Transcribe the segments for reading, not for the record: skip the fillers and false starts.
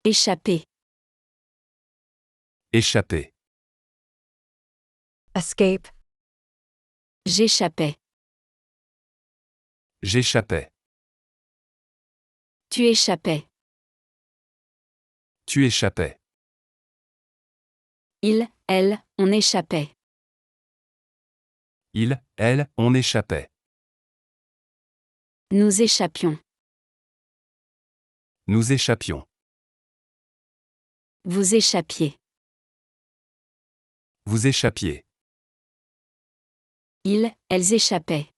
Échapper. Échapper. Escape. J'échappais. J'échappais. Tu échappais. Tu échappais. Il, elle, on échappait. Il, elle, on échappait. Nous échappions. Nous échappions. Vous échappiez. Vous échappiez. Ils, elles échappaient.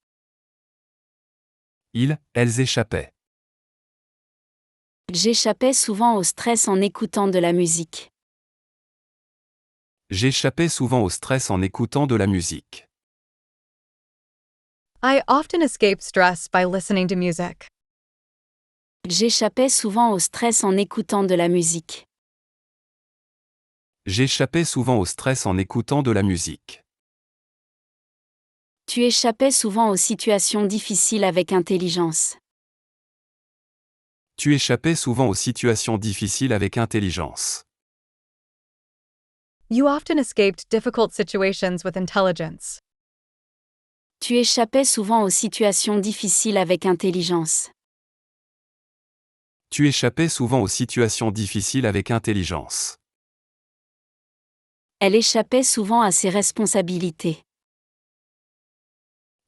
Ils, elles échappaient. J'échappais souvent au stress en écoutant de la musique. J'échappais souvent au stress en écoutant de la musique. I often escape stress by listening to music. J'échappais souvent au stress en écoutant de la musique. J'échappais souvent au stress en écoutant de la musique. Tu échappais souvent aux situations difficiles avec intelligence. Tu échappais souvent aux situations difficiles avec intelligence. You often escaped difficult situations with intelligence. Tu échappais souvent aux situations difficiles avec intelligence. Tu échappais souvent aux situations difficiles avec intelligence. Elle échappait souvent à ses responsabilités.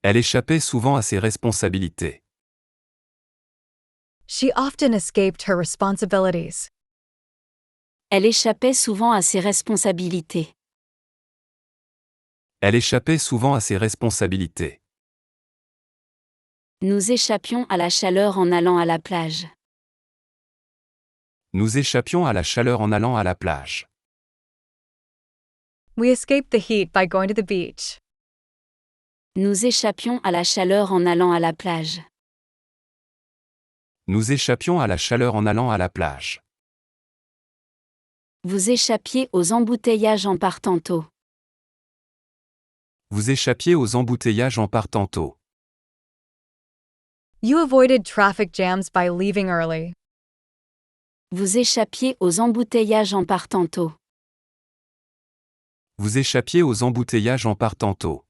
Elle échappait souvent à ses responsabilités. She often escaped her responsibilities. Elle échappait souvent à ses responsabilités. Elle échappait souvent à ses responsabilités. Nous échappions à la chaleur en allant à la plage. Nous échappions à la chaleur en allant à la plage. We escaped the heat by going to the beach. Nous échappions à la chaleur en allant à la plage. Nous échappions à la chaleur en allant à la plage. Vous échappiez aux embouteillages en partant tôt. Vous échappiez aux embouteillages en partant tôt. You avoided traffic jams by leaving early. Vous échappiez aux embouteillages en partant tôt. Vous échappiez aux embouteillages en partant tôt.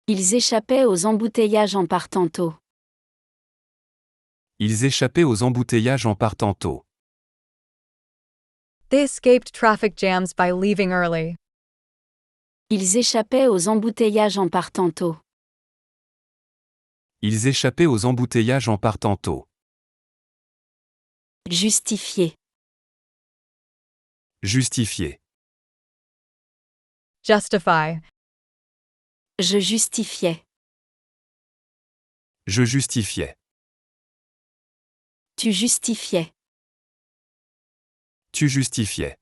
Ils échappaient aux embouteillages en partant tôt. Ils échappaient aux embouteillages en partant tôt. They escaped traffic jams by leaving early. Ils échappaient aux embouteillages en partant tôt. Ils échappaient aux embouteillages en partant tôt. Justifier. Justifier. Justify. Je justifiais. Je justifiais. Tu justifiais. Tu justifiais.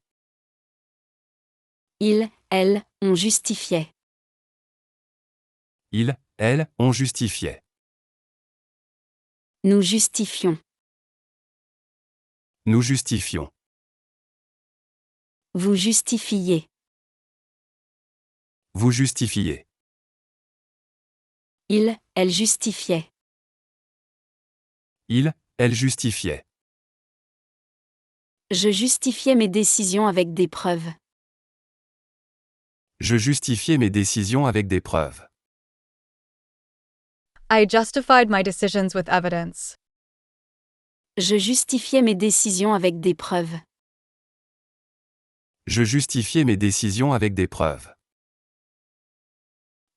Il, elle, on justifiait. Il, elle, on justifiait. Nous justifions. Nous justifions. Vous justifiez. Vous justifiez. Il, elle justifiait. Il, elle justifiait. Je justifiais mes décisions avec des preuves. Je justifiais mes décisions avec des preuves. I justified my decisions with evidence. Je justifiais mes décisions avec des preuves. Je justifiais mes décisions avec des preuves.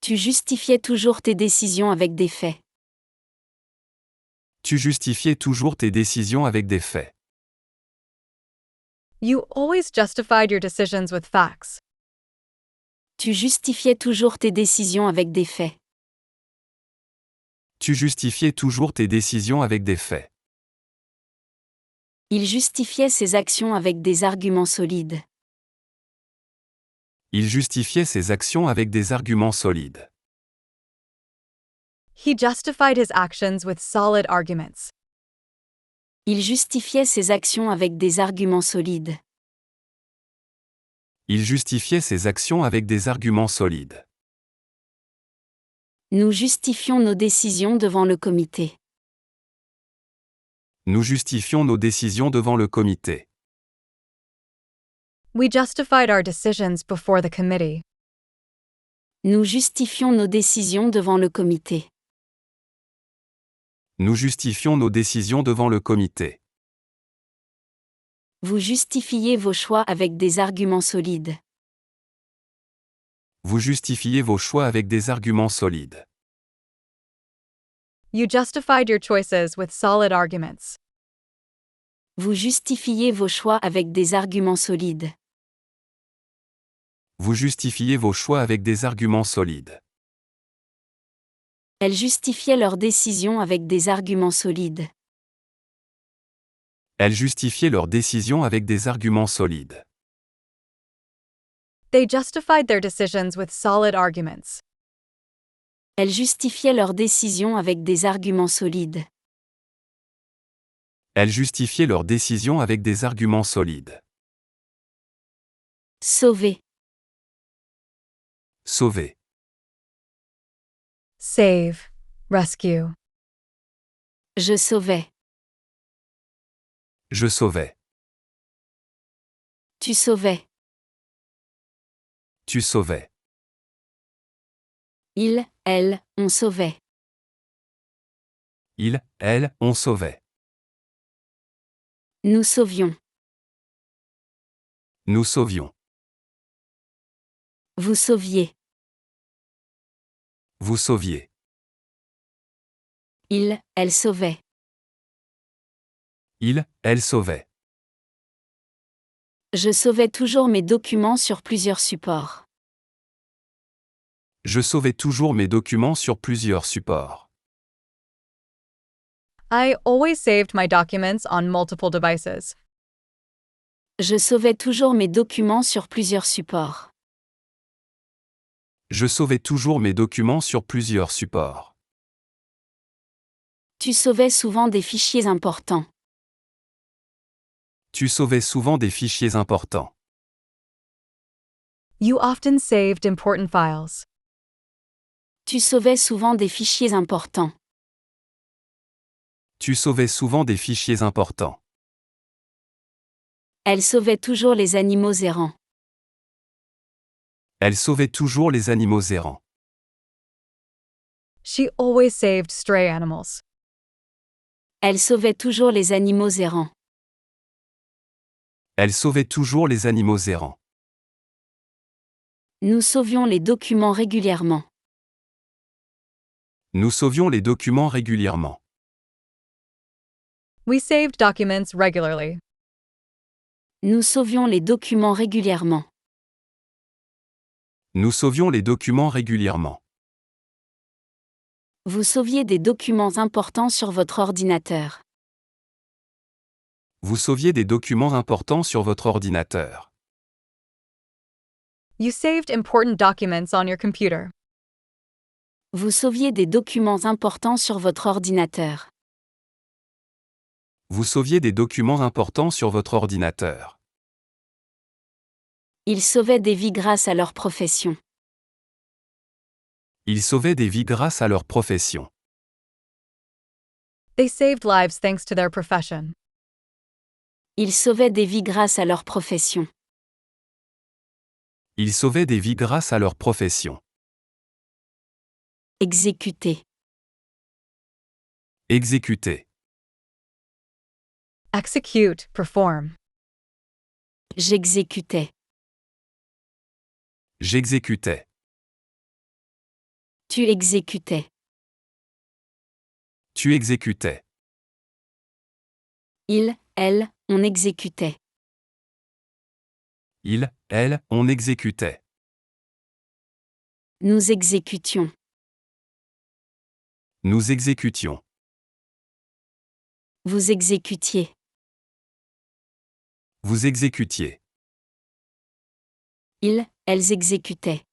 Tu justifiais toujours tes décisions avec des faits. Tu justifiais toujours tes décisions avec des faits. You always justified your decisions with facts. Tu justifiais toujours tes décisions avec des faits. Tu justifiais toujours tes décisions avec des faits. Il justifiait ses actions avec des arguments solides. Il justifiait ses actions avec des arguments solides. He justified his actions with solid arguments. Il justifiait ses actions avec des arguments solides. Il justifiait ses actions avec des arguments solides. Nous justifions nos décisions devant le comité. Nous justifions nos décisions devant le comité. We justified our decisions before the committee. Nous justifions nos décisions devant le comité. Nous justifions nos décisions devant le comité. Vous justifiez vos choix avec des arguments solides. Vous justifiez vos choix avec des arguments solides. You justified your choices with solid arguments. Vous justifiez vos choix avec des arguments solides. Vous justifiez vos choix avec des arguments solides. Elles justifiaient leurs décisions avec des arguments solides. Elles justifiaient leurs décisions avec des arguments solides. They justified their decisions with solid arguments. Elles justifiaient leurs décisions avec des arguments solides. Elles justifiaient leurs décisions avec des arguments solides. Sauver. Sauver. Save. Rescue. Je sauvais. Je sauvais. Tu sauvais. Tu sauvais. Il, elle, on sauvait. Il, elle, on sauvait. Nous sauvions. Nous sauvions. Vous sauviez. Vous sauviez. Il, elle sauvait. Il, elle sauvait. Je sauvais toujours mes documents sur plusieurs supports. Je sauvais toujours mes documents sur plusieurs supports. I always saved my documents on multiple devices. Je sauvais toujours mes documents sur plusieurs supports. Je sauvais toujours mes documents sur plusieurs supports. Tu sauvais souvent des fichiers importants. Tu sauvais souvent des fichiers importants. You often saved important files. Tu sauvais souvent des fichiers importants. Tu sauvais souvent des fichiers importants. Elle sauvait toujours les animaux errants. Elle sauvait toujours les animaux errants. She always saved stray animals. Elle sauvait toujours les animaux errants. Elle sauvait toujours les animaux errants. Nous sauvions les documents régulièrement. Nous sauvions les documents régulièrement. We saved documents regularly. Nous sauvions les documents régulièrement. Nous sauvions les documents régulièrement. Vous sauviez des documents importants sur votre ordinateur. Vous sauviez des documents importants sur votre ordinateur. You saved important documents on your computer. Vous sauviez des documents importants sur votre ordinateur. Vous sauviez des documents importants sur votre ordinateur. Ils sauvaient des vies grâce à leur profession. Ils sauvaient des vies grâce à leur profession. They saved lives thanks to their profession. Ils sauvaient des vies grâce à leur profession. Ils sauvaient des vies grâce à leur profession. Exécuter. Exécuter. Execute, perform. J'exécutais. J'exécutais. Tu exécutais. Tu exécutais. Il, elle, on exécutait. Il, elle, on exécutait. Nous exécutions. Nous exécutions. Vous exécutiez. Vous exécutiez. Ils, elles exécutaient.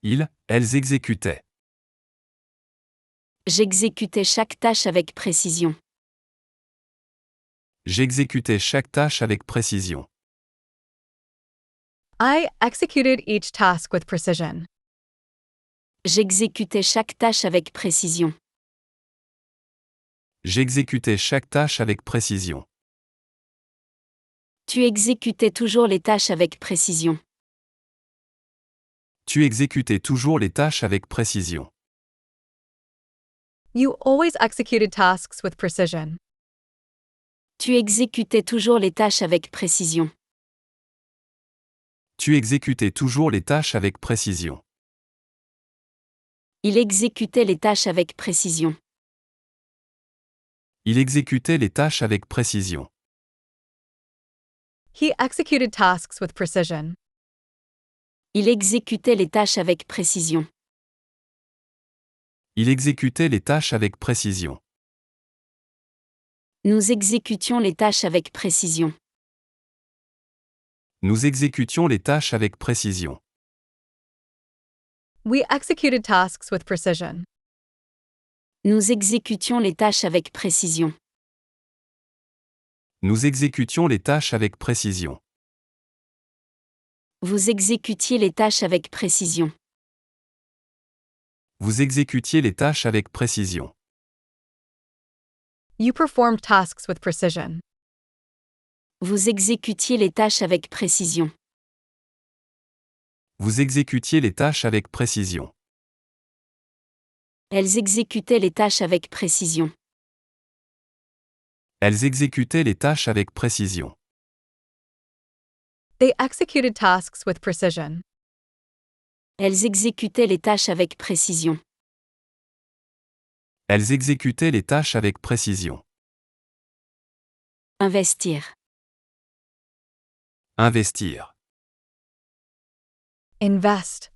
Ils, elles exécutaient. J'exécutais chaque tâche avec précision. J'exécutais chaque tâche avec précision. I executed each task with precision. J'exécutais chaque tâche avec précision. J'exécutais chaque tâche avec précision. Tu exécutais toujours les tâches avec précision. Tu exécutais toujours les tâches avec précision. You always executed tasks with precision. Tu exécutais toujours les tâches avec précision. Tu exécutais toujours les tâches avec précision. Il exécutait les tâches avec précision. Il exécutait les tâches avec précision. He executed tasks with precision. Il exécutait les tâches avec précision. Il exécutait les tâches avec précision. Nous exécutions les tâches avec précision. Nous exécutions les tâches avec précision. We executed tasks with precision. Nous exécutions les tâches avec précision. Nous exécutions les tâches avec précision. Vous exécutiez les tâches avec précision. Vous exécutiez les tâches avec précision. You performed tasks with precision. Vous exécutiez les tâches avec précision. Vous exécutiez les tâches avec précision. Elles exécutaient les tâches avec précision. Elles exécutaient les tâches avec précision. They executed tasks with precision. Elles exécutaient les tâches avec précision. Elles exécutaient les tâches avec précision. Investir. Investir. Invest.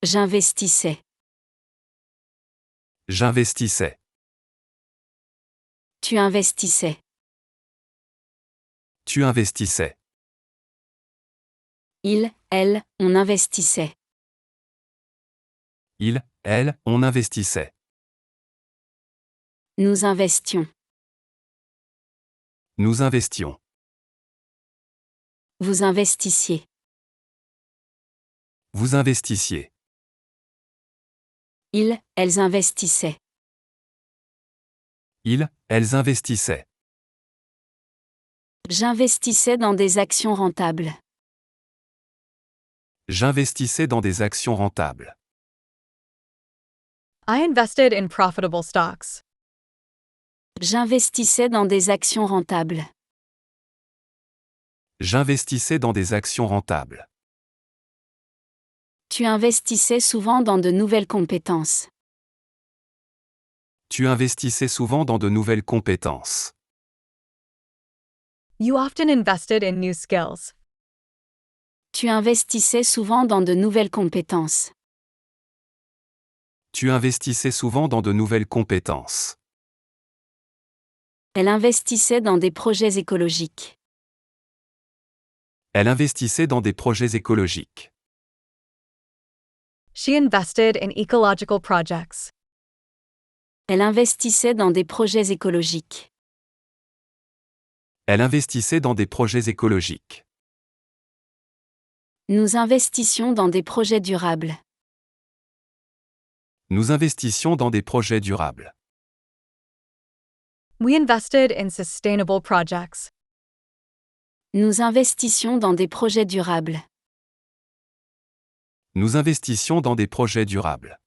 J'investissais. J'investissais. Tu investissais. Tu investissais. Il, elle, on investissait. Il, elle, on investissait. Nous investions. Nous investions. Vous investissiez. Vous investissiez. Ils, elles investissaient. Ils, elles investissaient. J'investissais dans des actions rentables. J'investissais dans des actions rentables. I invested in profitable stocks. J'investissais dans des actions rentables. J'investissais dans des actions rentables. Tu investissais souvent dans de nouvelles compétences. Tu investissais souvent dans de nouvelles compétences. You often invested in new skills. Tu investissais souvent dans de nouvelles compétences. Tu investissais souvent dans de nouvelles compétences. Elle investissait dans des projets écologiques. Elle investissait dans des projets écologiques. She invested in ecological projects. Elle investissait dans des projets écologiques. Elle investissait dans des projets écologiques. Nous investissions dans des projets durables. Nous investissions dans des projets durables. We invested in sustainable projects. Nous investissions dans des projets durables. Nous investissions dans des projets durables.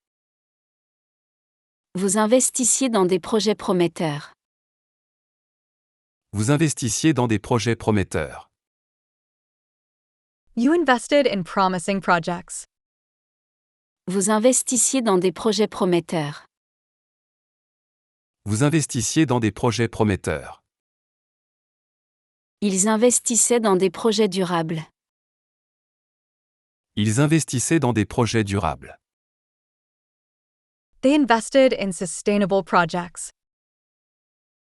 Vous investissiez dans des projets prometteurs. Vous investissiez dans des projets prometteurs. You invested in promising projects. Vous investissiez dans des projets prometteurs. Vous investissiez dans des projets prometteurs. Ils investissaient dans des projets durables. Ils investissaient dans des projets durables. They invested in sustainable projects.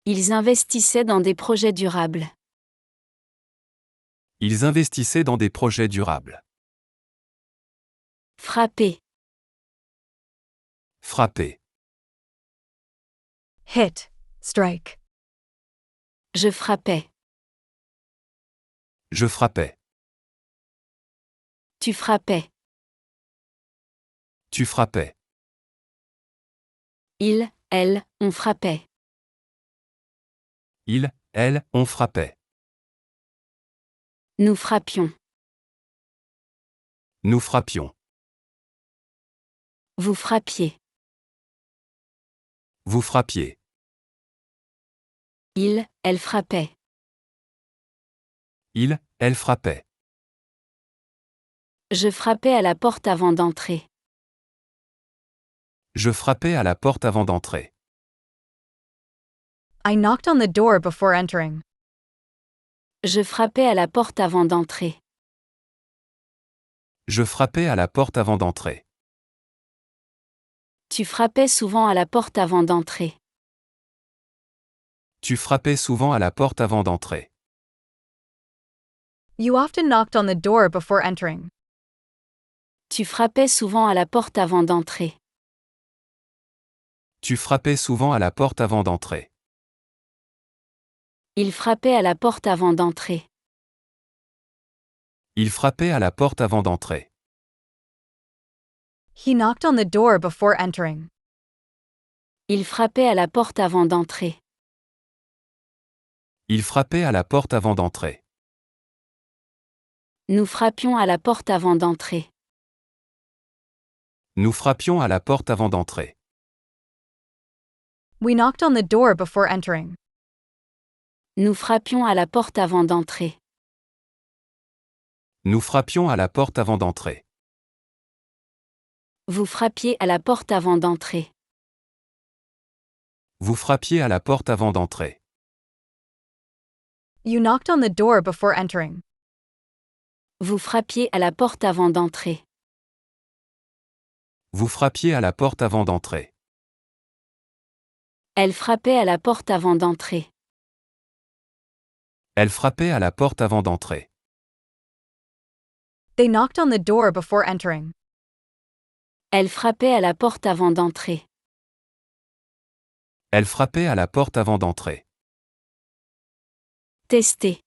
Ils investissaient dans des projets durables. Ils investissaient dans des projets durables. Frapper. Frapper. Hit. Strike. Je frappais. Je frappais. Tu frappais. Tu frappais. Il, elle, on frappait. Il, elle, on frappait. Nous frappions. Nous frappions. Vous frappiez. Vous frappiez. Il, elle frappait. Il, elle frappait. Je frappais à la porte avant d'entrer. Je frappais à la porte avant d'entrer. I knocked on the door before entering. Je frappais à la porte avant d'entrer. Je frappais à la porte avant d'entrer. Tu frappais souvent à la porte avant d'entrer. Tu frappais souvent à la porte avant d'entrer. You often knocked on the door before entering. Tu frappais souvent à la porte avant d'entrer. Tu frappais souvent à la porte avant d'entrer. Il frappait à la porte avant d'entrer. Il frappait à la porte avant d'entrer. He knocked on the door before entering. Il frappait à la porte avant d'entrer. Il frappait à la porte avant d'entrer. Nous frappions à la porte avant d'entrer. Nous frappions à la porte avant d'entrer. We knocked on the door before entering. Nous frappions à la porte avant d'entrer. Nous frappions à la porte avant d'entrer. Vous frappiez à la porte avant d'entrer. Vous frappiez à la porte avant d'entrer. You knocked on the door before entering. Vous frappiez à la porte avant d'entrer. Vous frappiez à la porte avant d'entrer. Elle frappait à la porte avant d'entrer. Elle frappait à la porte avant d'entrer. They knocked on the door before entering. Elle frappait à la porte avant d'entrer. Elle frappait à la porte avant d'entrer. Tester.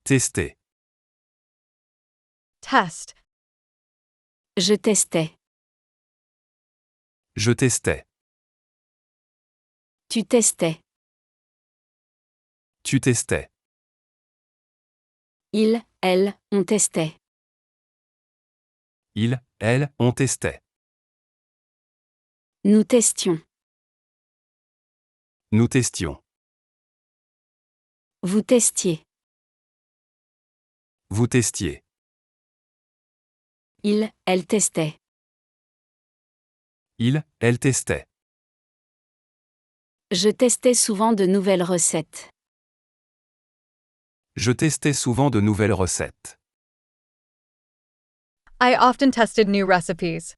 Tester. Test. Je testais. Je testais. Tu testais. Tu testais. Il, elle, on testait. Il, elle, on testait. Nous testions. Nous testions. Vous testiez. Vous testiez. Il, elle testait. Il, elle testait. Je testais souvent de nouvelles recettes. Je testais souvent de nouvelles recettes. I often tested new recipes.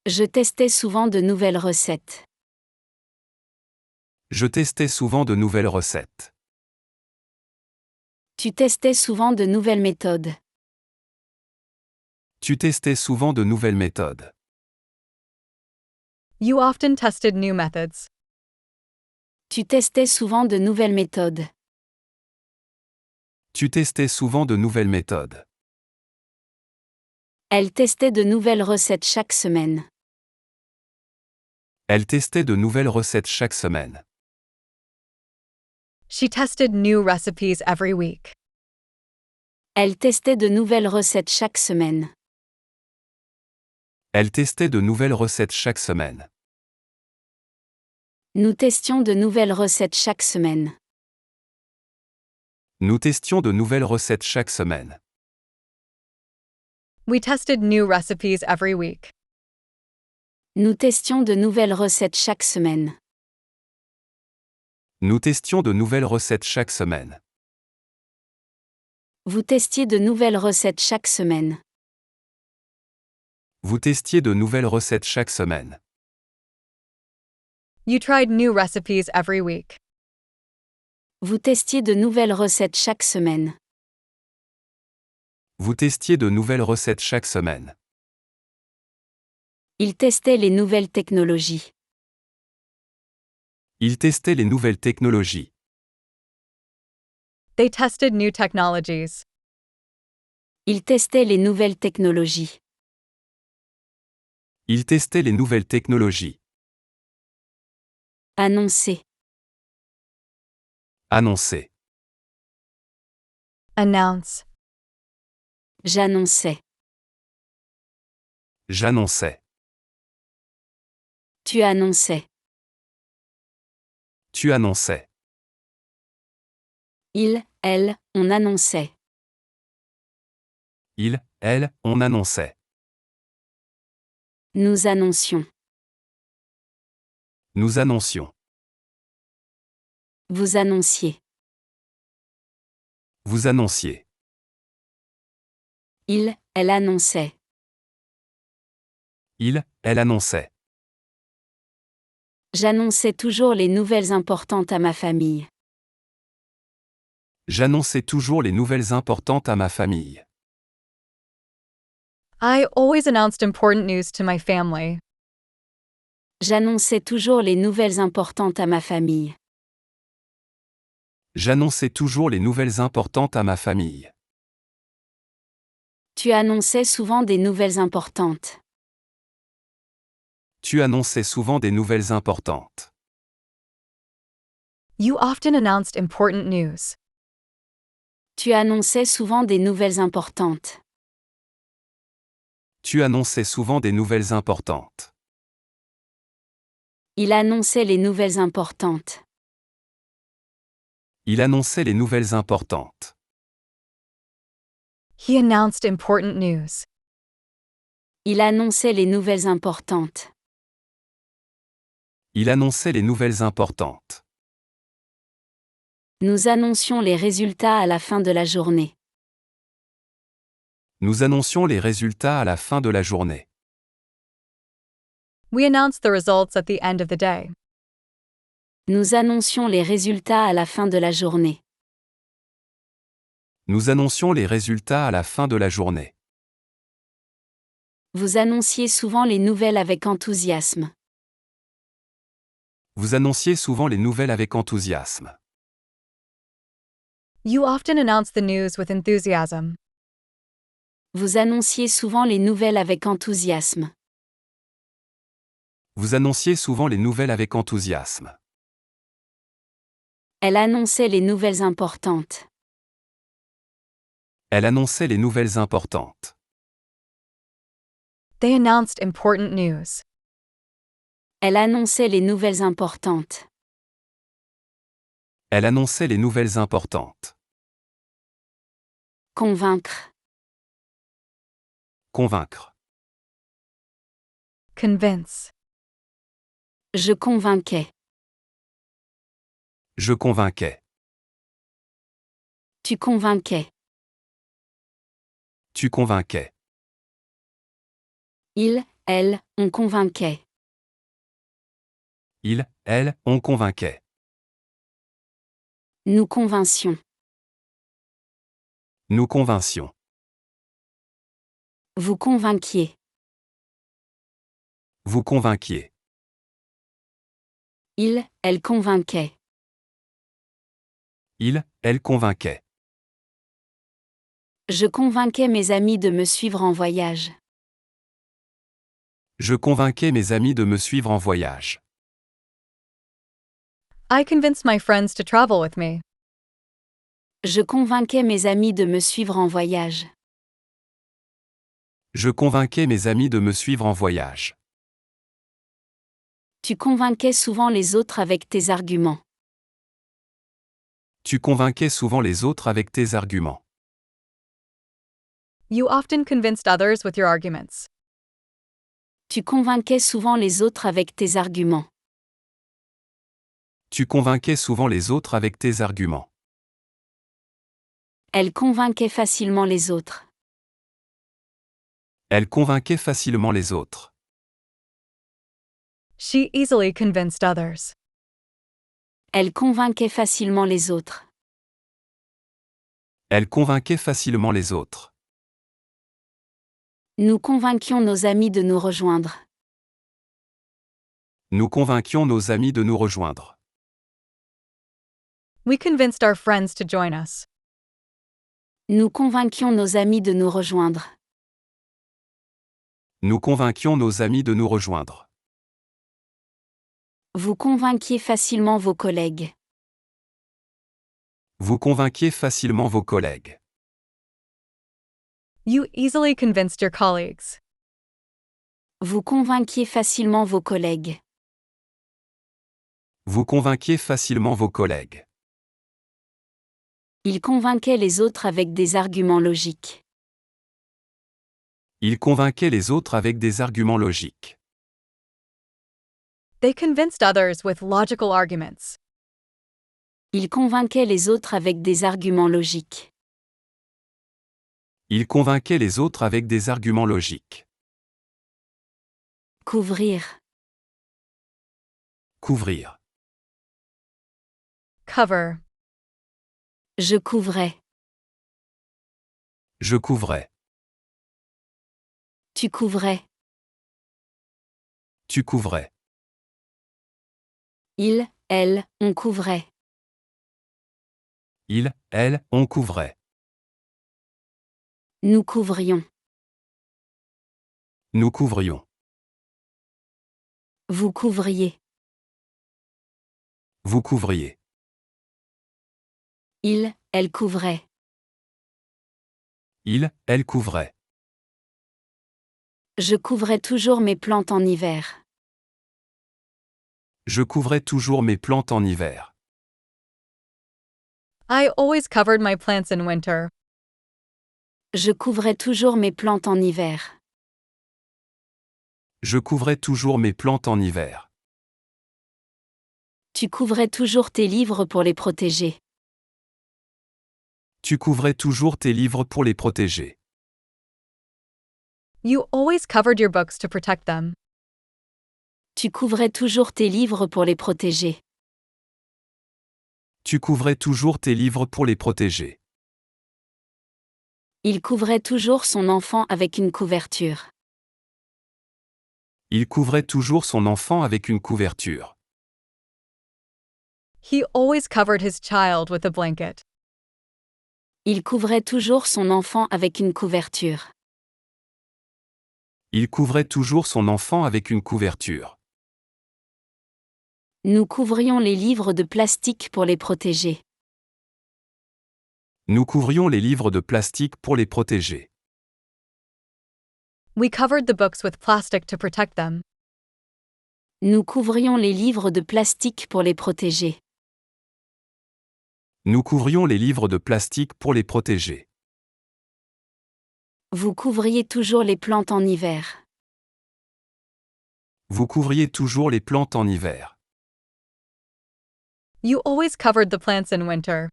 Je testais souvent de nouvelles recettes. Je testais souvent de nouvelles recettes. Tu testais souvent de nouvelles méthodes. Tu testais souvent de nouvelles méthodes. You often tested new methods. Tu testais souvent de nouvelles méthodes. Tu testais souvent de nouvelles méthodes. Elle testait de nouvelles recettes chaque semaine. Elle testait de nouvelles recettes chaque semaine. She tested new recipes every week. Elle testait de nouvelles recettes chaque semaine. Elle testait de nouvelles recettes chaque semaine. Nous testions de nouvelles recettes chaque semaine. Nous testions de nouvelles recettes chaque semaine. We tested new recipes every week. Nous testions de nouvelles recettes chaque semaine. Nous testions de nouvelles recettes chaque semaine. Vous testiez de nouvelles recettes chaque semaine. Vous testiez de nouvelles recettes chaque semaine. You tried new recipes every week. Vous testiez de nouvelles recettes chaque semaine. Vous testiez de nouvelles recettes chaque semaine. Il testait les nouvelles technologies. Il testait les nouvelles technologies. They tested new technologies. Il testait les nouvelles technologies. Il testait les nouvelles technologies. Annoncer. Annoncer. Announce. J'annonçais. J'annonçais. Tu annonçais. Tu annonçais. Il, elle, on annonçait. Il, elle, on annonçait. Nous annoncions. Nous annoncions. Vous annonciez. Vous annonciez. Il, elle annonçait. Il, elle annonçait. J'annonçais toujours les nouvelles importantes à ma famille. J'annonçais toujours les nouvelles importantes à ma famille. I always announced important news to my family. J'annonçais toujours les nouvelles importantes à ma famille. J'annonçais toujours les nouvelles importantes à ma famille. Tu annonçais souvent des nouvelles importantes. Tu annonçais souvent des nouvelles importantes. You often announced important news. Tu annonçais souvent des nouvelles importantes. Tu annonçais souvent des nouvelles importantes. Il annonçait les nouvelles importantes. Il annonçait les nouvelles importantes. He announced important news. Il annonçait les nouvelles importantes. Il annonçait les nouvelles importantes. Nous annoncions les résultats à la fin de la journée. Nous annoncions les résultats à la fin de la journée. We announced the results at the end of the day. Nous annoncions les résultats à la fin de la journée. Nous annoncions les résultats à la fin de la journée. Vous annonciez souvent les nouvelles avec enthousiasme. Vous annonciez souvent les nouvelles avec enthousiasme. You often announced the news with enthusiasm. Vous annonciez souvent les nouvelles avec enthousiasme. Vous annonciez souvent les nouvelles avec enthousiasme. Elle annonçait les nouvelles importantes. Elle annonçait les nouvelles importantes. They announced important news. Elle annonçait les nouvelles importantes. Elle annonçait les nouvelles importantes. Convaincre. Convaincre. Convince. Je convainquais. Je convainquais. Tu convainquais. Tu convainquais. Il, elle, on convainquait. Il, elle, on convainquait. Nous convincions. Nous convincions. Vous convainquiez. Vous convainquiez. Il, elle convainquait. Il, elle convainquait. Je convainquais mes amis de me suivre en voyage. Je convainquais mes amis de me suivre en voyage. I convinced my friends to travel with me. Je convainquais mes amis de me suivre en voyage. Je convainquais mes amis de me suivre en voyage. Tu convainquais souvent les autres avec tes arguments. Tu convainquais souvent les autres avec tes arguments. You often convinced others with your arguments. Tu convainquais souvent les autres avec tes arguments. Tu convainquais souvent les autres avec tes arguments. Elle convainquait facilement les autres. Elle convainquait facilement les autres. She easily convinced others. Elle convainquait facilement les autres. Elle convainquait facilement les autres. Nous convainquions nos amis de nous rejoindre. Nous convainquions nos amis de nous rejoindre. We convinced our friends to join us. Nous convainquions nos amis de nous rejoindre. Nous convainquions nos amis de nous rejoindre. Vous convainquiez facilement vos collègues. Vous convainquiez facilement vos collègues. You easily convinced your colleagues. Vous convainquiez facilement vos collègues. Vous convainquiez facilement vos collègues. Il convainquait les autres avec des arguments logiques. Il convainquait les autres avec des arguments logiques. They convinced others with logical arguments. Il convainquait les autres avec des arguments logiques. Il convainquait les autres avec des arguments logiques. Couvrir. Couvrir. Cover. Je couvrais. Je couvrais. Tu couvrais. Tu couvrais. Il, elle, on couvrait. Il, elle, on couvrait. Nous couvrions. Nous couvrions. Vous couvriez. Vous couvriez. Il, elle couvrait. Il, elle couvrait. Je couvrais toujours mes plantes en hiver. Je couvrais toujours mes plantes en hiver. I always covered my plants in winter. Je couvrais toujours mes plantes en hiver. Je couvrais toujours mes plantes en hiver. Tu couvrais toujours tes livres pour les protéger. Tu couvrais toujours tes livres pour les protéger. You always covered your books to protect them. Tu couvrais toujours tes livres pour les protéger. Tu couvrais toujours tes livres pour les protéger. Il couvrait toujours son enfant avec une couverture. Il couvrait toujours son enfant avec une couverture. He always covered his child with a blanket. Il couvrait toujours son enfant avec une couverture. Il couvrait toujours son enfant avec une couverture. Nous couvrions les livres de plastique pour les protéger. Nous couvrions les livres de plastique pour les protéger. We covered the books with plastic to protect them. Nous couvrions les livres de plastique pour les protéger. Nous couvrions les livres de plastique pour les protéger. Vous couvriez toujours les plantes en hiver. Vous couvriez toujours les plantes en hiver. You always covered the plants in winter.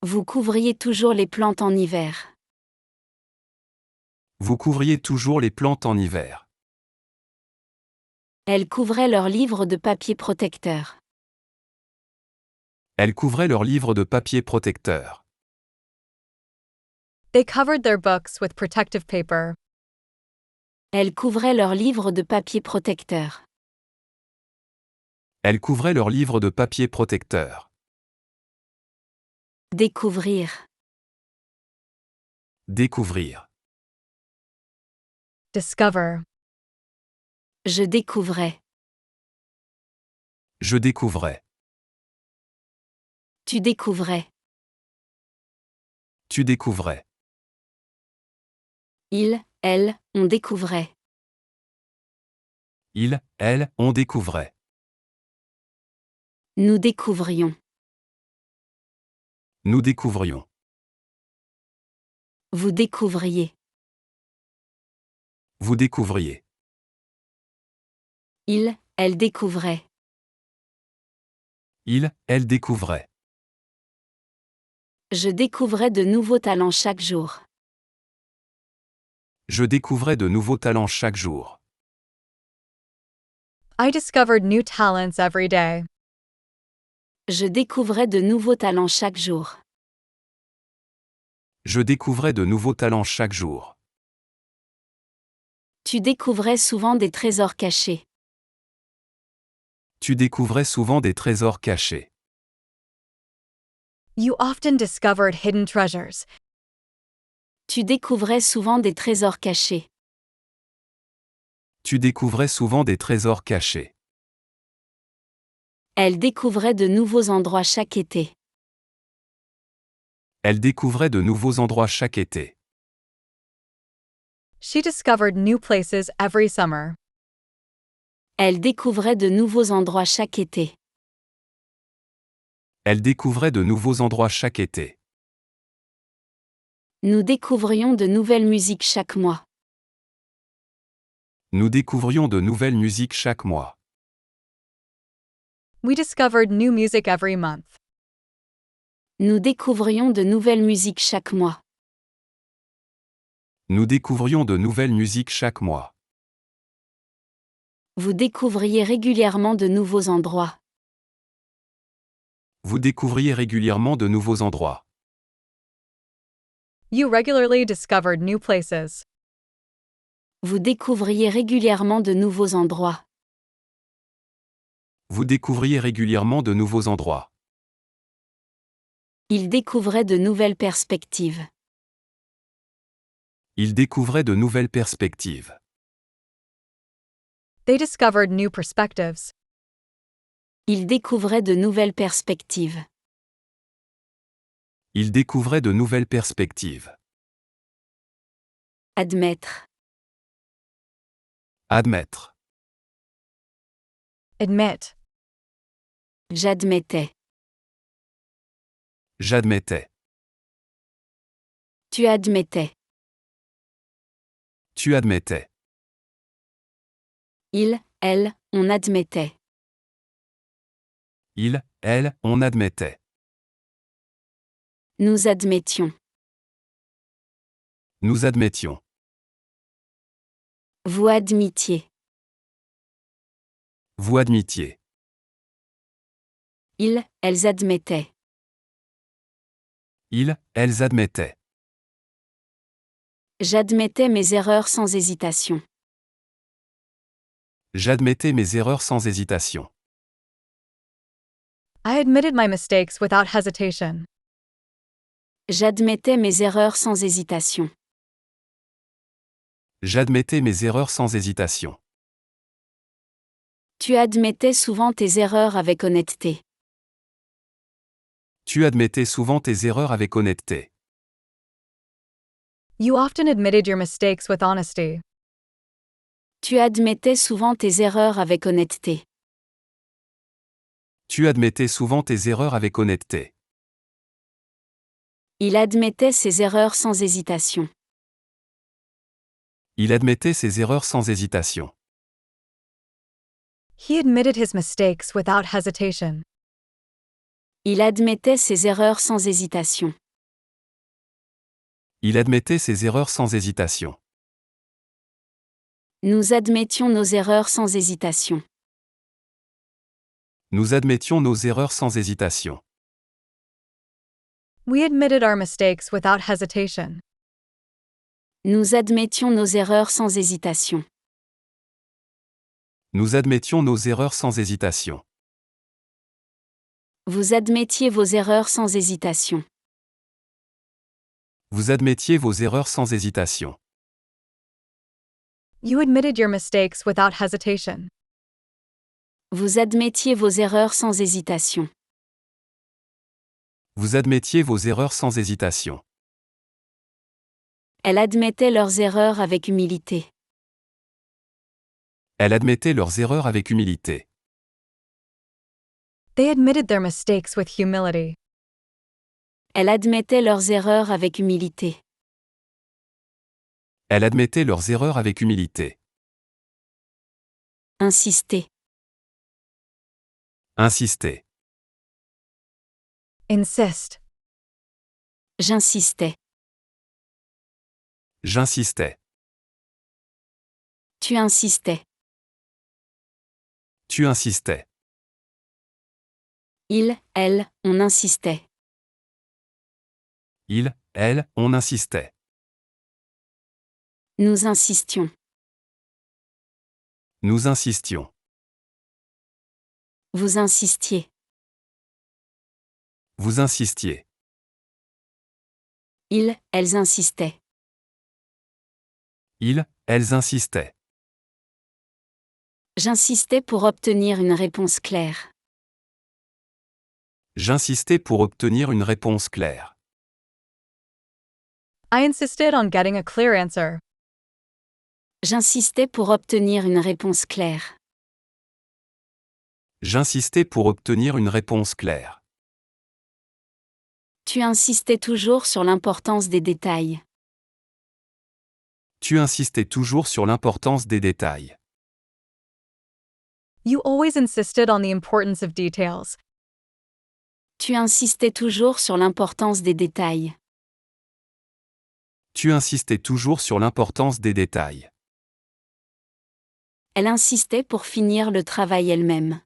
Vous couvriez toujours les plantes en hiver. Vous couvriez toujours les plantes en hiver. Elles couvraient leurs livres de papier protecteur. Elles couvraient leurs livres de papier protecteur. They covered their books with protective paper. Elles couvraient leurs livres de papier protecteur. Elles couvraient leurs livres de papier protecteur. Découvrir. Découvrir. Discover. Je découvrais. Je découvrais. Tu découvrais. Tu découvrais. Il, elle, on découvrait. Il, elle, on découvrait. Nous découvrions. Nous découvrions. Vous découvriez. Vous découvriez. Il, elle découvrait. Il, elle découvrait. Je découvrais de nouveaux talents chaque jour. Je découvrais de nouveaux talents chaque jour. I discovered new talents every day. Je découvrais de nouveaux talents chaque jour. Je découvrais de nouveaux talents chaque jour. Tu découvrais souvent des trésors cachés. Tu découvrais souvent des trésors cachés. You often discovered hidden treasures. Tu découvrais souvent des trésors cachés. Tu découvrais souvent des trésors cachés. Elle découvrait de nouveaux endroits chaque été. Elle découvrait de nouveaux endroits chaque été. She discovered new places every summer. Elle découvrait de nouveaux endroits chaque été. Elle découvrait de nouveaux endroits chaque été. Nous découvrions de nouvelles musiques chaque mois. Nous découvrions de nouvelles musiques chaque mois. We discovered new music every month. Nous découvrions de nouvelles musiques chaque mois. Nous découvrions de nouvelles musiques chaque mois. Vous découvriez régulièrement de nouveaux endroits. Vous découvriez régulièrement de nouveaux endroits. You regularly discovered new places. Vous découvriez régulièrement de nouveaux endroits. Vous découvriez régulièrement de nouveaux endroits. Il découvrait de nouvelles perspectives. Il découvrait de nouvelles perspectives. They discovered new perspectives. Il découvrait de nouvelles perspectives. Il découvrait de nouvelles perspectives. Admettre. Admettre. Admit. J'admettais. J'admettais. Tu admettais. Tu admettais. Il, elle, on admettait. Il, elle, on admettait. Nous admettions. Nous admettions. Vous admittiez. Vous admettiez. Ils, elles admettaient. Ils, elles admettaient. J'admettais mes erreurs sans hésitation. J'admettais mes erreurs sans hésitation. I admitted my mistakes without hesitation. J'admettais mes erreurs sans hésitation. J'admettais mes erreurs sans hésitation. Tu admettais souvent tes erreurs avec honnêteté. Tu admettais souvent tes erreurs avec honnêteté. You often admitted your mistakes with honesty. Tu admettais souvent tes erreurs avec honnêteté. Tu admettais souvent tes erreurs avec honnêteté. Il admettait ses erreurs sans hésitation. Il admettait ses erreurs sans hésitation. He admitted his mistakes without hesitation. Il admettait ses erreurs sans hésitation. Il admettait ses erreurs sans hésitation. Nous admettions nos erreurs sans hésitation. Nous admettions nos erreurs sans hésitation. We admitted our mistakes without hesitation. Nous admettions nos erreurs sans hésitation. Nous admettions nos erreurs sans hésitation. Vous admettiez vos erreurs sans hésitation. Vous admettiez vos erreurs sans hésitation. You admitted your mistakes without hesitation. Vous admettiez vos erreurs sans hésitation. Vous admettiez vos erreurs sans hésitation. Elle admettait leurs erreurs avec humilité. Elle admettait leurs erreurs avec humilité. They admitted their mistakes with humility. Elle admettait leurs erreurs avec humilité. Elle admettait leurs erreurs avec humilité. Insister. Insister. Insist. J'insistais. J'insistais. Tu insistais. Tu insistais. Il, elle, on insistait. Il, elle, on insistait. Nous insistions. Nous insistions. Vous insistiez. Vous insistiez. Ils, elles insistaient. Ils, elles insistaient. J'insistais pour obtenir une réponse claire. J'insistais pour obtenir une réponse claire. I insisted on getting a clear answer. J'insistais pour obtenir une réponse claire. J'insistais pour obtenir une réponse claire. Tu insistais toujours sur l'importance des détails. Tu insistais toujours sur l'importance des détails. You always insisted on the importance of details. Tu insistais toujours sur l'importance des détails. Tu insistais toujours sur l'importance des détails. Elle insistait pour finir le travail elle-même.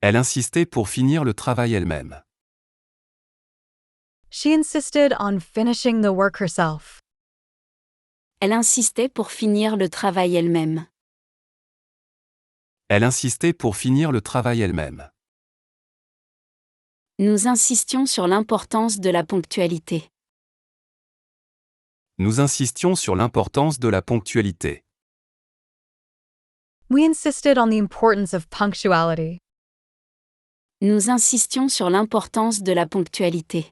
Elle insistait pour finir le travail elle-même. She insisted on finishing the work herself. Elle insistait pour finir le travail elle-même. Elle insistait pour finir le travail elle-même. Nous insistions sur l'importance de la ponctualité. Nous insistions sur l'importance de la ponctualité. We insisted on the importance of punctuality. Nous insistions sur l'importance de la ponctualité.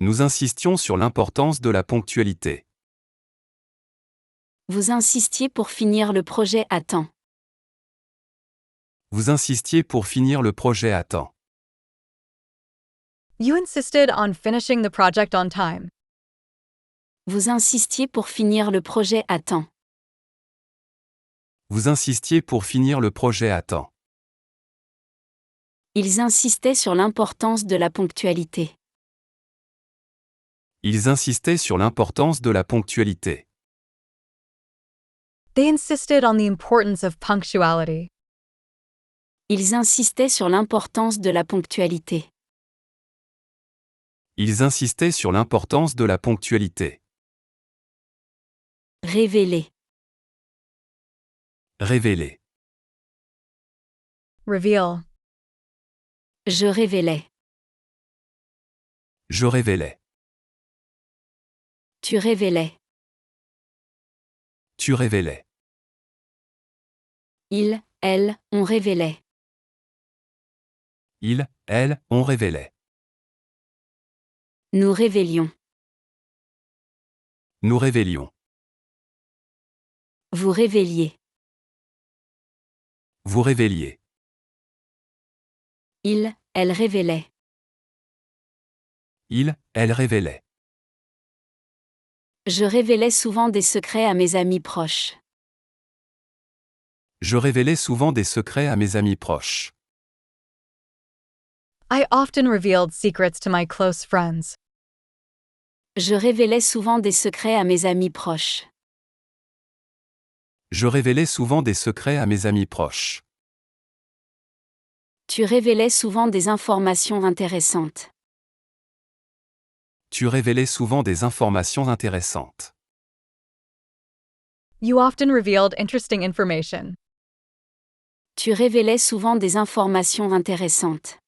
Nous insistions sur l'importance de la ponctualité. Vous insistiez pour finir le projet à temps. Vous insistiez pour finir le projet à temps. You insisted on finishing the project on time. Vous insistiez pour finir le projet à temps. Vous insistiez pour finir le projet à temps. Ils insistaient sur l'importance de la ponctualité. Ils insistaient sur l'importance de la ponctualité. They insisted on the importance of punctuality. Ils insistaient sur l'importance de la ponctualité. Ils insistaient sur l'importance de la ponctualité. Révéler. Révéler. Reveal. Je révélais. Je révélais. Tu révélais. Tu révélais. Il, elle, on révélait. Il, elle, on révélait. Nous révélions. Nous révélions. Vous révéliez. Vous révéliez. Il, elle révélait. Il, elle révélait. Je révélais souvent des secrets à mes amis proches. Je révélais souvent des secrets à mes amis proches. I often revealed secrets to my close friends. Je révélais souvent des secrets à mes amis proches. Je révélais souvent des secrets à mes amis proches. Tu révélais souvent des informations intéressantes. Tu révélais souvent des informations intéressantes. You often revealed interesting information. Tu révélais souvent des informations intéressantes.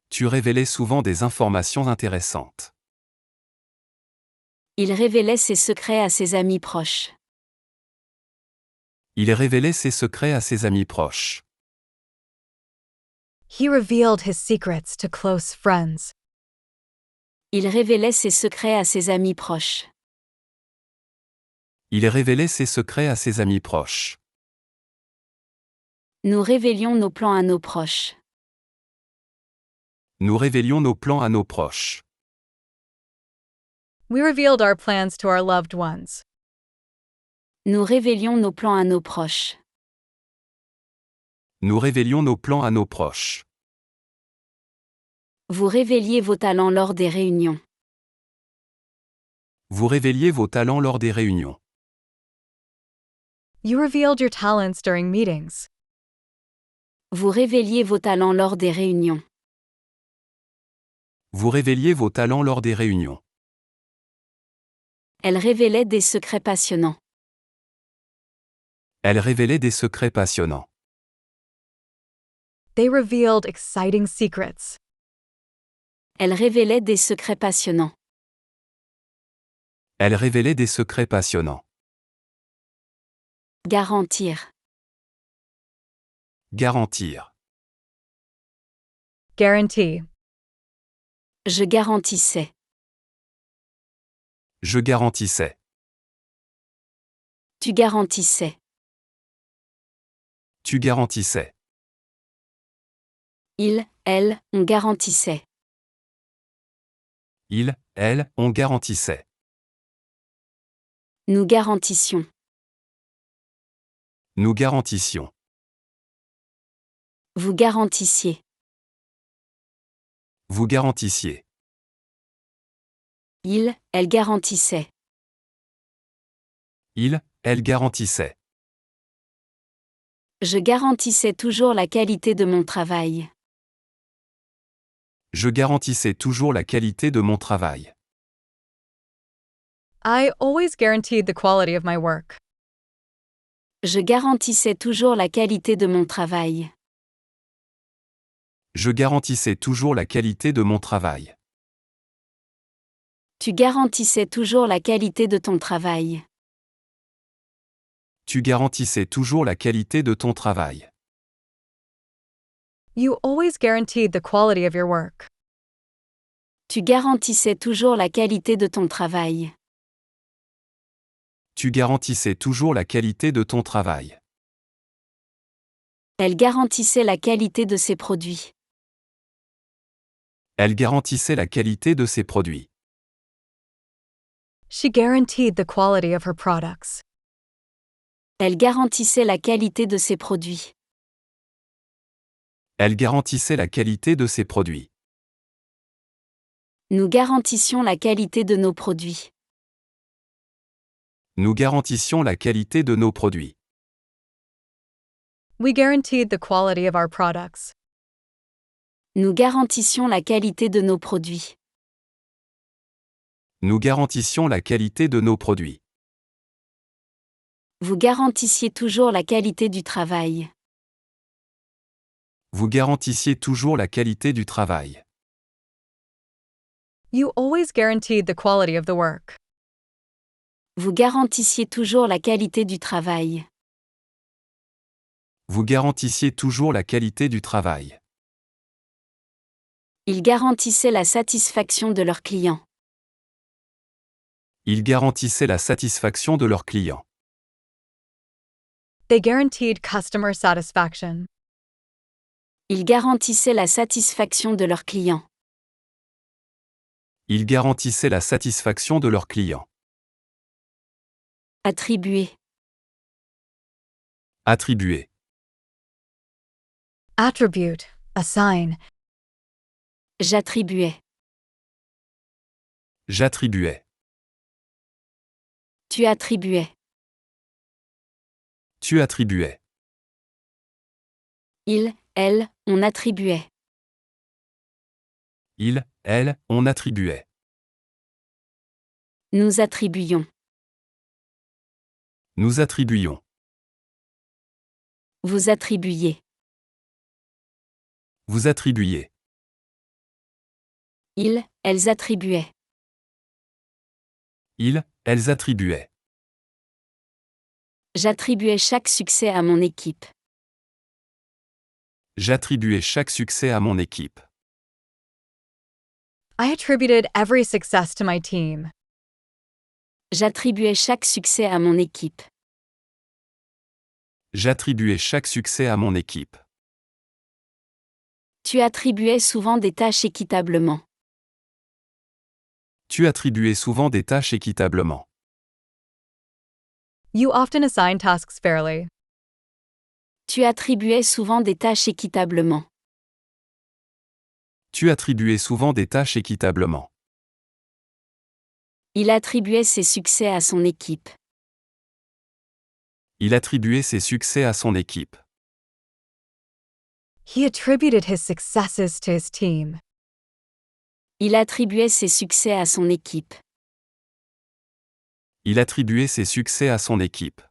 Tu révélais souvent des informations intéressantes. Il révélait ses secrets à ses amis proches. Il révélait ses secrets à ses amis proches. He revealed his secrets to close friends. Il révélait ses secrets à ses amis proches. Il révélait ses secrets à ses amis proches. Nous révélions nos plans à nos proches. Nous révélions nos plans à nos proches. We revealed our plans to our loved ones. Nous révélions nos plans à nos proches. Nous révélions nos plans à nos proches. Vous révéliez vos talents lors des réunions. Vous révéliez vos talents lors des réunions. You revealed your talents during meetings. Vous révéliez vos talents lors des réunions. Vous révéliez vos talents lors des réunions. Elle révélait des secrets passionnants. Elle révélait des secrets passionnants. They revealed exciting secrets. Elle révélait des secrets passionnants. Elle révélait des secrets passionnants. Garantir. Garantir. Guarantee. Je garantissais. Je garantissais. Tu garantissais. Tu garantissais. Il, elle, on garantissait. Il, elle, on garantissait. Nous garantissions. Nous garantissions. Vous garantissiez. Vous garantissiez. Il, elle garantissait. Il, elle garantissait. Je garantissais toujours la qualité de mon travail. Je garantissais toujours la qualité de mon travail. I always guaranteed the quality of my work. Je garantissais toujours la qualité de mon travail. Je garantissais toujours la qualité de mon travail. Tu garantissais toujours la qualité de ton travail. Tu garantissais toujours la qualité de ton travail. You always guaranteed the quality of your work. Tu garantissais toujours la qualité de ton travail. Tu garantissais toujours la qualité de ton travail. Elle garantissait la qualité de ses produits. Elle garantissait la qualité de ses produits. She guaranteed the quality of her products. Elle garantissait la qualité de ses produits. Elle garantissait la qualité de ses produits. Nous garantissions la qualité de nos produits. Nous garantissions la qualité de nos produits. We guaranteed the quality of our products. Nous garantissions la qualité de nos produits. Nous garantissions la qualité de nos produits. Vous garantissiez toujours la qualité du travail. Vous garantissiez toujours la qualité du travail. You always guaranteed the quality of the work. Vous garantissiez toujours la qualité du travail. Vous garantissiez toujours la qualité du travail. Ils garantissaient la satisfaction de leurs clients. Ils garantissaient la satisfaction de leurs clients. They guaranteed customer satisfaction. Ils garantissaient la satisfaction de leurs clients. Ils garantissaient la satisfaction de leurs clients. Attribuer. Attribuer. Attribute, assign. J'attribuais. J'attribuais. Tu attribuais. Tu attribuais. Il, elle, on attribuait. Il, elle, on attribuait. Nous attribuions. Nous attribuions. Vous attribuiez. Vous attribuiez. Ils, elles attribuaient. Ils, elles attribuaient. J'attribuais chaque succès à mon équipe. J'attribuais chaque succès à mon équipe. I attributed every success to my team. J'attribuais chaque succès à mon équipe. J'attribuais chaque succès à mon équipe. Tu attribuais souvent des tâches équitablement. Tu attribuais souvent des tâches équitablement. You often assign tasks fairly. Tu attribuais souvent des tâches équitablement. Tu attribuais souvent des tâches équitablement. Il attribuait ses succès à son équipe. Il attribuait ses succès à son équipe. He attributed his successes to his team. Il attribuait ses succès à son équipe. Il attribuait ses succès à son équipe.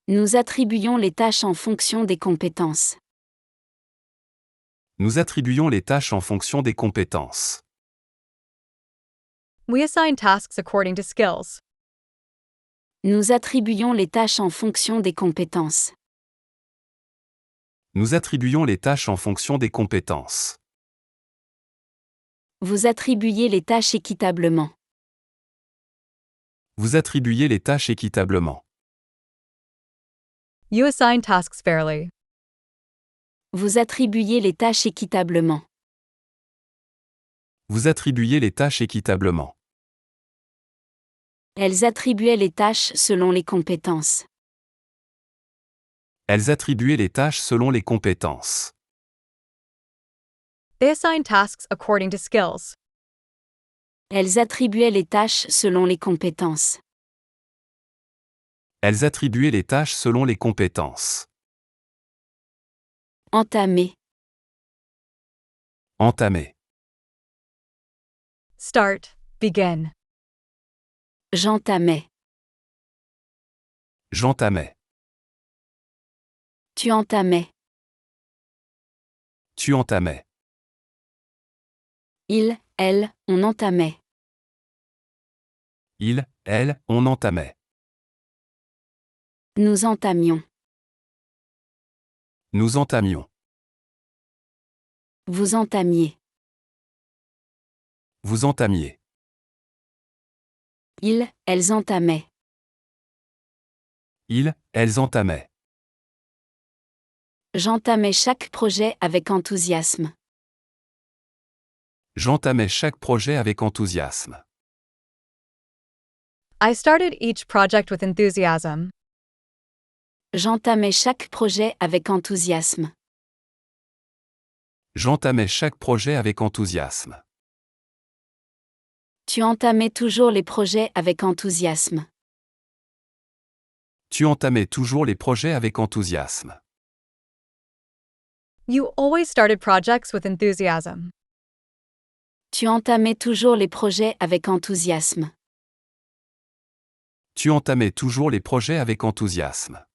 Nous attribuions les tâches en fonction des compétences. Nous attribuions les tâches en fonction des compétences. We assign tasks according to skills. Nous attribuions les tâches en fonction des compétences. Nous attribuions les tâches en fonction des compétences. Vous attribuez les tâches équitablement. Vous attribuez les tâches équitablement. You assign tasks fairly. Vous attribuez les tâches équitablement. Vous attribuez les tâches équitablement. Elles attribuaient les tâches selon les compétences. Elles attribuaient les tâches selon les compétences. They assign tasks according to skills. Elles attribuaient les tâches selon les compétences. Elles attribuaient les tâches selon les compétences. Entamer. Entamer. Start, begin. J'entamais. J'entamais. Tu entamais. Tu entamais. Il, elle, on entamait. Il, elle, on entamait. Nous entamions. Nous entamions. Vous entamiez. Vous entamiez. Ils, elles entamaient. Ils, elles entamaient. J'entamais chaque projet avec enthousiasme. J'entamais chaque projet avec enthousiasme. I started each project with enthusiasm. J'entamais chaque projet avec enthousiasme. J'entamais chaque projet avec enthousiasme. Tu entamais toujours les projets avec enthousiasme. Tu entamais toujours les projets avec enthousiasme. You always started projects with enthusiasm. Tu entamais toujours les projets avec enthousiasme. Tu entamais toujours les projets avec enthousiasme.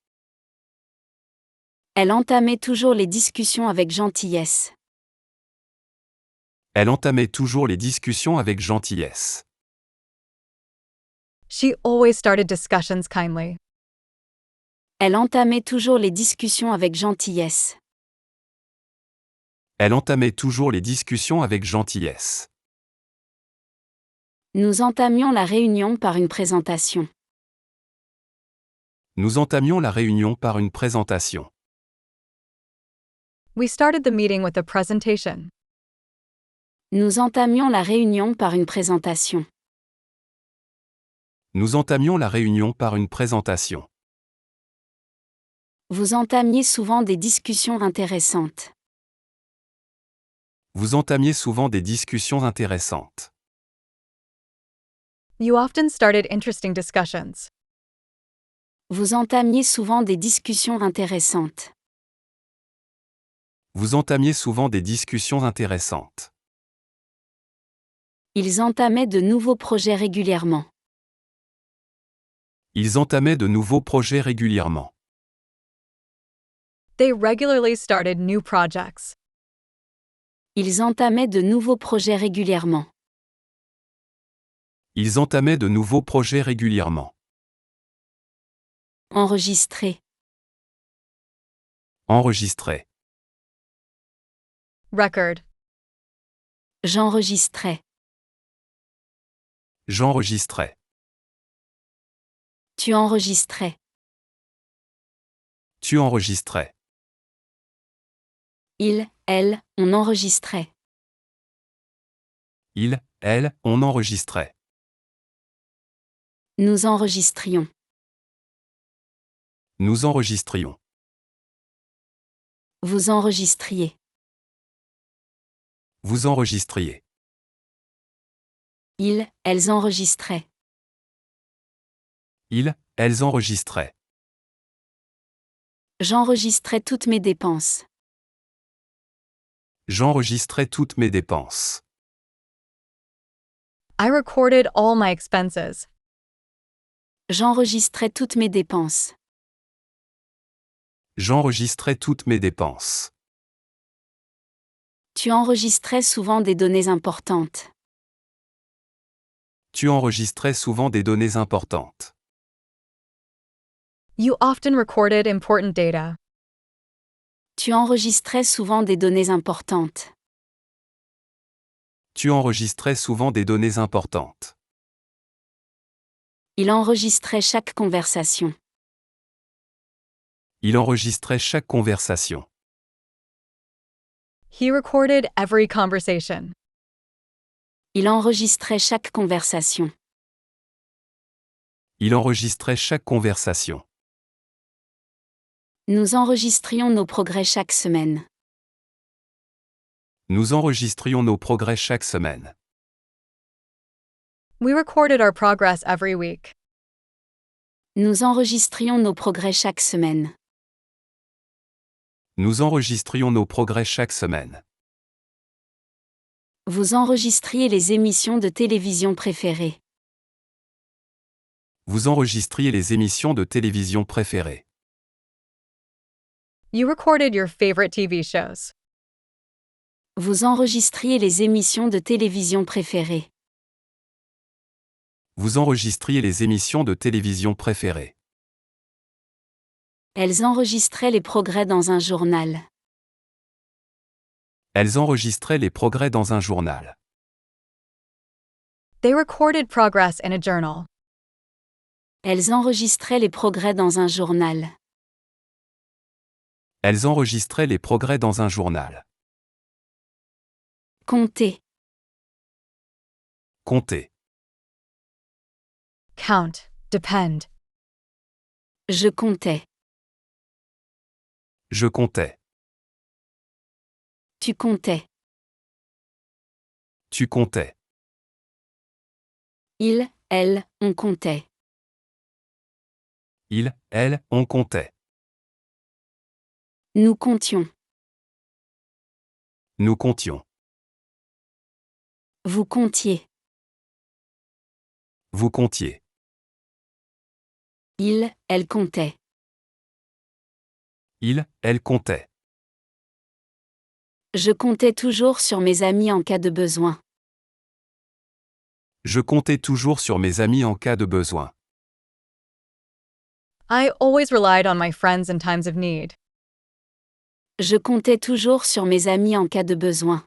Elle entamait toujours les discussions avec gentillesse. Elle entamait toujours les discussions avec gentillesse. She always started discussions kindly. Elle entamait toujours les discussions avec gentillesse. Elle entamait toujours les discussions avec gentillesse. Nous entamions la réunion par une présentation. Nous entamions la réunion par une présentation. We started the meeting with a presentation. Nous entamions la réunion par une présentation. Nous entamions la réunion par une présentation. Vous entamiez souvent des discussions intéressantes. Vous entamiez souvent des discussions intéressantes. You often started interesting discussions. Vous entamiez souvent des discussions intéressantes. Vous entamiez souvent des discussions intéressantes. Ils entamaient de nouveaux projets régulièrement. Ils entamaient de nouveaux projets régulièrement. They regularly started new projects. Ils entamaient de nouveaux projets régulièrement. Ils entamaient de nouveaux projets régulièrement. Enregistrer. Enregistrer. Record. J'enregistrais. J'enregistrais. Tu enregistrais. Tu enregistrais. Il, elle, on enregistrait. Il, elle, on enregistrait. Nous enregistrions. Nous enregistrions. Vous enregistriez. Vous enregistriez. Ils, elles enregistraient. Ils, elles enregistraient. J'enregistrais toutes mes dépenses. J'enregistrais toutes mes dépenses. I recorded all my expenses. J'enregistrais toutes mes dépenses. J'enregistrais toutes mes dépenses. Tu enregistrais souvent des données importantes. Tu enregistrais souvent des données importantes. You often recorded important data. Tu enregistrais souvent des données importantes. Tu enregistrais souvent des données importantes. Il enregistrait chaque conversation. Il enregistrait chaque conversation. He recorded every conversation. Il enregistrait chaque conversation. Il enregistrait chaque conversation. Nous enregistrions nos progrès chaque semaine. Nous enregistrions nos progrès chaque semaine. We recorded our progress every week. Nous enregistrions nos progrès chaque semaine. Nous enregistrions nos progrès chaque semaine. Vous enregistriez les émissions de télévision préférées. Vous enregistriez les émissions de télévision préférées. You recorded your favorite TV shows. Vous enregistriez les émissions de télévision préférées. Vous enregistriez les émissions de télévision préférées. Elles enregistraient les progrès dans un journal. Elles enregistraient les progrès dans un journal. They recorded progress in a journal. Elles enregistraient les progrès dans un journal. Elles enregistraient les progrès dans un journal. Compter. Compter. Count. Depend. Je comptais. Je comptais. Tu comptais. Tu comptais. Il, elle, on comptait. Il, elle, on comptait. Nous comptions. Nous comptions. Vous comptiez. Vous comptiez. Il, elle comptait. Il, elle comptait. Je comptais toujours sur mes amis en cas de besoin. Je comptais toujours sur mes amis en cas de besoin. I always relied on my friends in times of need. Je comptais toujours sur mes amis en cas de besoin.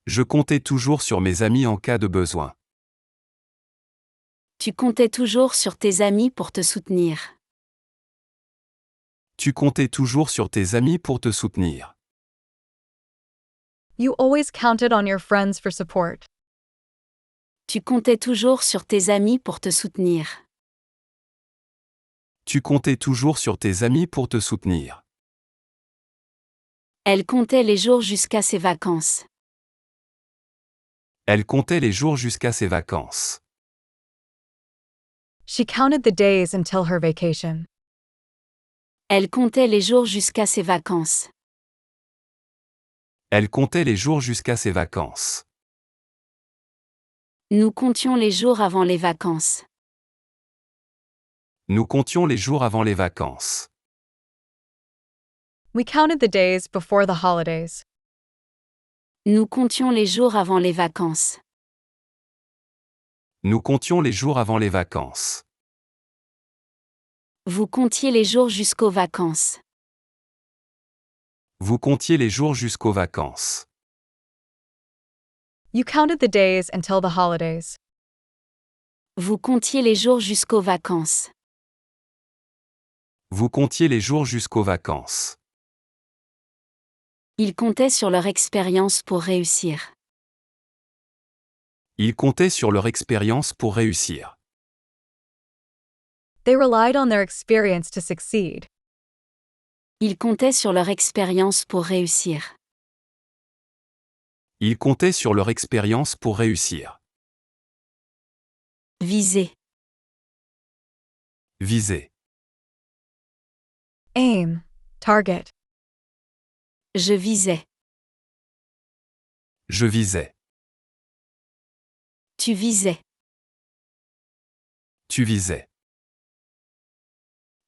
Je comptais toujours sur mes amis en cas de besoin. Tu comptais toujours sur tes amis pour te soutenir. Tu comptais toujours sur tes amis pour te soutenir. You always counted on your friends for support. Tu comptais toujours sur tes amis pour te soutenir. Tu comptais toujours sur tes amis pour te soutenir. Elle comptait les jours jusqu'à ses vacances. Elle comptait les jours jusqu'à ses vacances. She counted the days until her vacation. Elle comptait les jours jusqu'à ses vacances. Elle comptait les jours jusqu'à ses vacances. Nous comptions les jours avant les vacances. Nous comptions les jours avant les vacances. We counted the days before the holidays. Nous comptions les jours avant les vacances. Nous comptions les jours avant les vacances. Vous comptiez les jours jusqu'aux vacances. Vous comptiez les jours jusqu'aux vacances. You counted the days until the holidays. Vous comptiez les jours jusqu'aux vacances. Vous comptiez les jours jusqu'aux vacances. Ils comptaient sur leur expérience pour réussir. Ils comptaient sur leur expérience pour réussir. They relied on their experience to succeed. Ils comptaient sur leur expérience pour réussir. Ils comptaient sur leur expérience pour réussir. Viser. Viser. Aim. Target. Je visais. Je visais. Tu visais. Tu visais.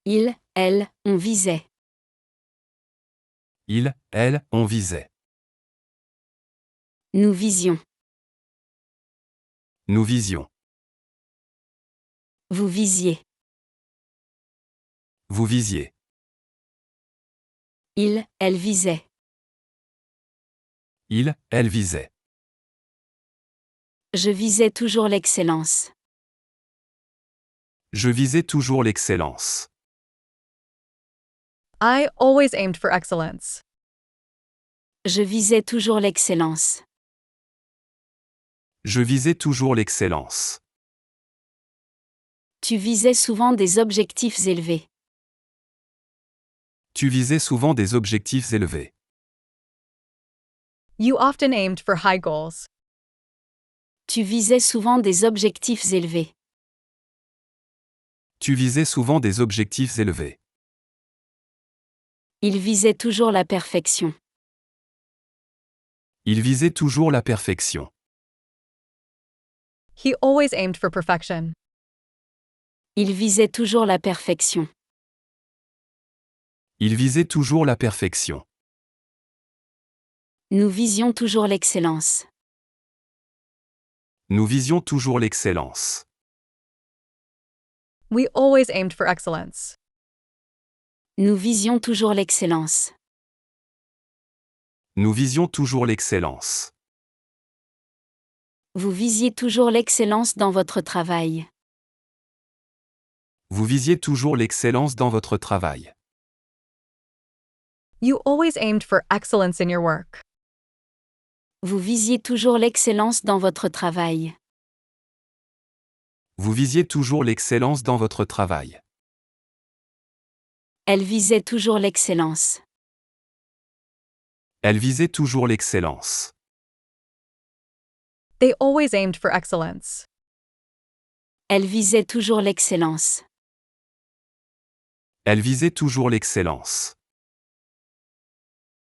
Il, elle, on visait. Il, elle, on visait. Nous visions. Nous visions. Vous visiez. Vous visiez. Il, elle visait. Il, elle visait. Je visais toujours l'excellence. Je visais toujours l'excellence. I always aimed for excellence. Je visais toujours l'excellence. Je visais toujours l'excellence. Tu visais souvent des objectifs élevés. Tu visais souvent des objectifs élevés. You often aimed for high goals. Tu visais souvent des objectifs élevés. Tu visais souvent des objectifs élevés. Il visait toujours la perfection. Il visait toujours la perfection. He always aimed for perfection. Il visait toujours la perfection. Il visait toujours la perfection. Nous visions toujours l'excellence. Nous visions toujours l'excellence. We always aimed for excellence. Nous visions toujours l'excellence. Nous visions toujours l'excellence. Vous visiez toujours l'excellence dans votre travail. Vous visiez toujours l'excellence dans votre travail. You always aimed for excellence in your work. Vous visiez toujours l'excellence dans votre travail. Vous visiez toujours l'excellence dans votre travail. Elle visait toujours l'excellence. Elle visait toujours l'excellence. They always aimed for excellence. Elle visait toujours l'excellence. Elle visait toujours l'excellence.